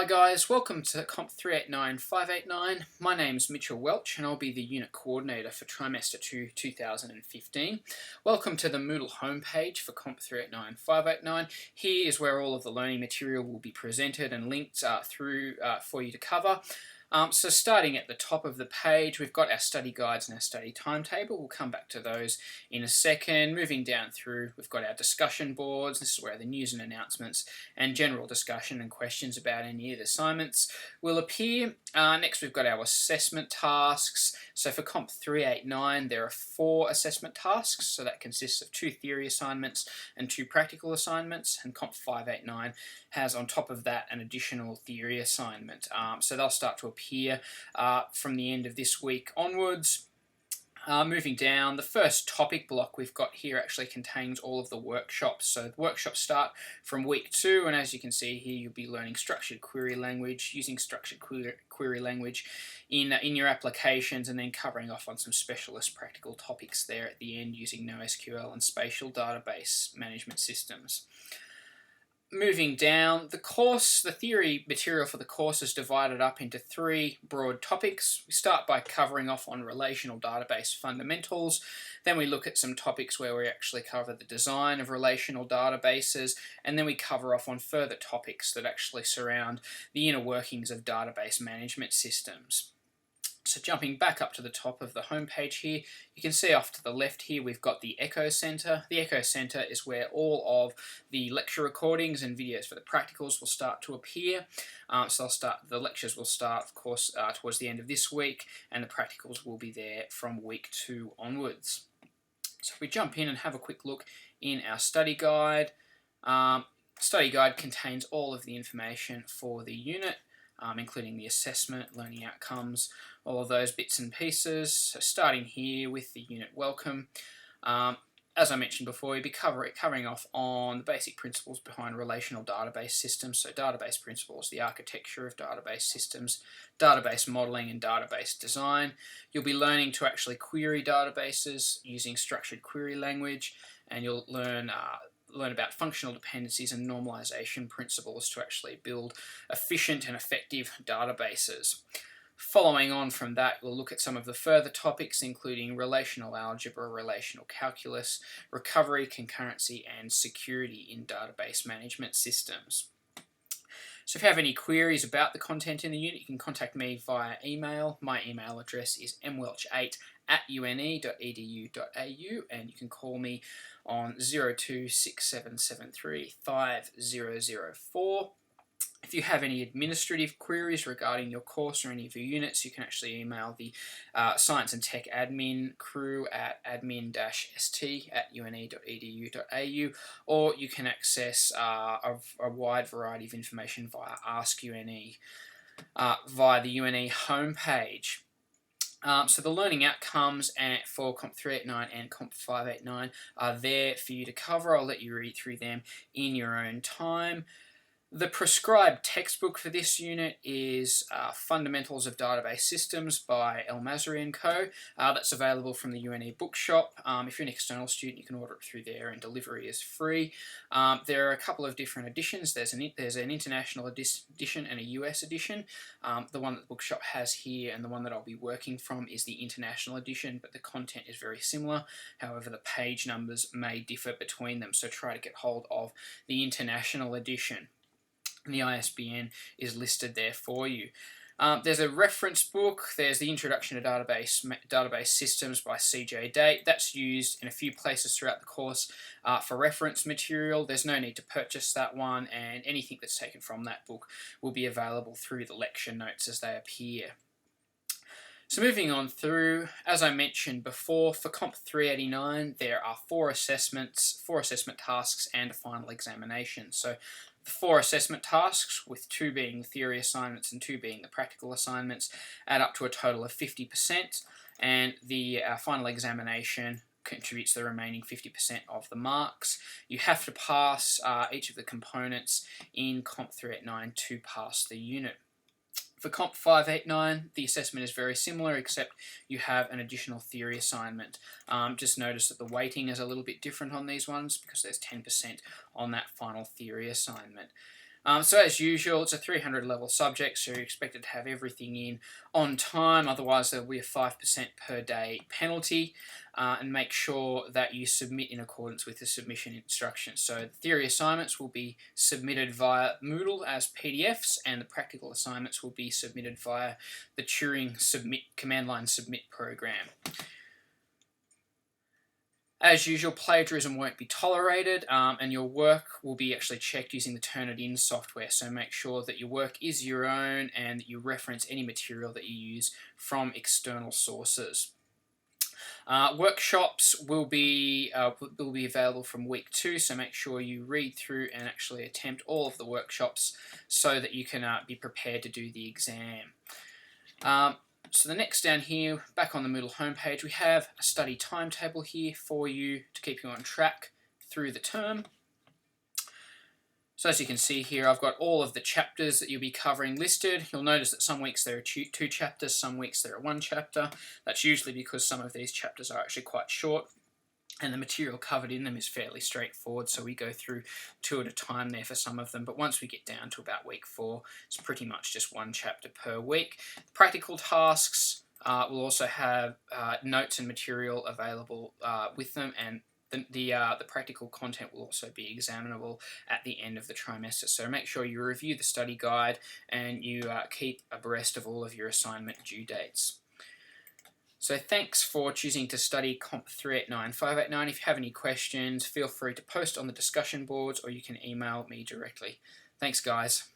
guys, welcome to COMP389 589. My name's Mitchell Welch and I'll be the unit coordinator for trimester 2 2015. Welcome to the Moodle homepage for COMP389 589. Here is where all of the learning material will be presented and linked through for you to cover. So starting at the top of the page, we've got our study guides and our study timetable. We'll come back to those in a second. Moving down through, we've got our discussion boards. This is where the news and announcements and general discussion and questions about any of the assignments will appear. Next, we've got our assessment tasks. So for Comp 389, there are 4 assessment tasks. So that consists of 2 theory assignments and 2 practical assignments. And Comp 589 has on top of that an additional theory assignment. So they'll start to appear from the end of this week onwards. Moving down, the first topic block we've got here actually contains all of the workshops. So the workshops start from week 2, and as you can see here, you'll be learning structured query language, using structured query language in your applications, and then covering off on some specialist practical topics there at the end using NoSQL and spatial database management systems. Moving down, the theory material for the course is divided up into 3 broad topics. We start by covering off on relational database fundamentals. Then we look at some topics where we actually cover the design of relational databases, and then we cover off on further topics that actually surround the inner workings of database management systems. So jumping back up to the top of the homepage here, you can see off to the left here we've got the Echo Center. The Echo Center is where all of the lecture recordings and videos for the practicals will start to appear. The lectures will start, of course, towards the end of this week, and the practicals will be there from week 2 onwards. So if we jump in and have a quick look in our study guide, study guide contains all of the information for the unit, including the assessment, learning outcomes, all of those bits and pieces. So starting here with the unit welcome, as I mentioned before, we'll be covering off on the basic principles behind relational database systems. So database principles, the architecture of database systems, database modeling and database design. You'll be learning to actually query databases using structured query language, and you'll learn about functional dependencies and normalization principles to actually build efficient and effective databases. Following on from that, we'll look at some of the further topics, including relational algebra, relational calculus, recovery, concurrency, and security in database management systems. So if you have any queries about the content in the unit, you can contact me via email. My email address is mwelch8@une.edu.au, and you can call me on 0267735004. If you have any administrative queries regarding your course or any of your units, you can actually email the Science and Tech Admin crew at admin-st@une.edu.au, or you can access a wide variety of information via Ask UNE via the UNE homepage. So the learning outcomes for Comp 389 and Comp 589 are there for you to cover. I'll let you read through them in your own time. The prescribed textbook for this unit is Fundamentals of Database Systems by El Mazri & Co. That's available from the UNE bookshop. If you're an external student, you can order it through there, and delivery is free. There are a couple of different editions. There's an international edition and a US edition. The one that the bookshop has here and the one that I'll be working from is the international edition, but the content is very similar. However, the page numbers may differ between them, so try to get hold of the international edition. And the ISBN is listed there for you. There's a reference book. There's the Introduction to Database Systems by CJ Date. That's used in a few places throughout the course for reference material. There's no need to purchase that one, and anything that's taken from that book will be available through the lecture notes as they appear. So moving on through, as I mentioned before, for Comp 389, there are 4 assessment tasks, and a final examination. So the 4 assessment tasks, with 2 being theory assignments and 2 being the practical assignments, add up to a total of 50%, and the final examination contributes the remaining 50% of the marks. You have to pass each of the components in Comp 389 to pass the unit. For Comp 589, the assessment is very similar, except you have an additional theory assignment. Just notice that the weighting is a little bit different on these ones because there's 10% on that final theory assignment. So as usual, it's a 300 level subject, so you're expected to have everything in on time, otherwise there will be a 5% per day penalty, and make sure that you submit in accordance with the submission instructions. So the theory assignments will be submitted via Moodle as PDFs, and the practical assignments will be submitted via the Turing command line submit program. As usual, plagiarism won't be tolerated, and your work will be actually checked using the Turnitin software, so make sure that your work is your own and that you reference any material that you use from external sources. Workshops will be available from week 2, so make sure you read through and actually attempt all of the workshops so that you can be prepared to do the exam. So the next down here, back on the Moodle homepage, we have a study timetable here for you to keep you on track through the term. So as you can see here, I've got all of the chapters that you'll be covering listed. You'll notice that some weeks there are 2 chapters, some weeks there are 1 chapter. That's usually because some of these chapters are actually quite short, and the material covered in them is fairly straightforward, so we go through 2 at a time there for some of them, but once we get down to about week 4, it's pretty much just 1 chapter per week. Practical tasks will also have notes and material available with them, and the practical content will also be examinable at the end of the trimester. So make sure you review the study guide and you keep abreast of all of your assignment due dates. So thanks for choosing to study COMP389 589. If you have any questions, feel free to post on the discussion boards or you can email me directly. Thanks, guys.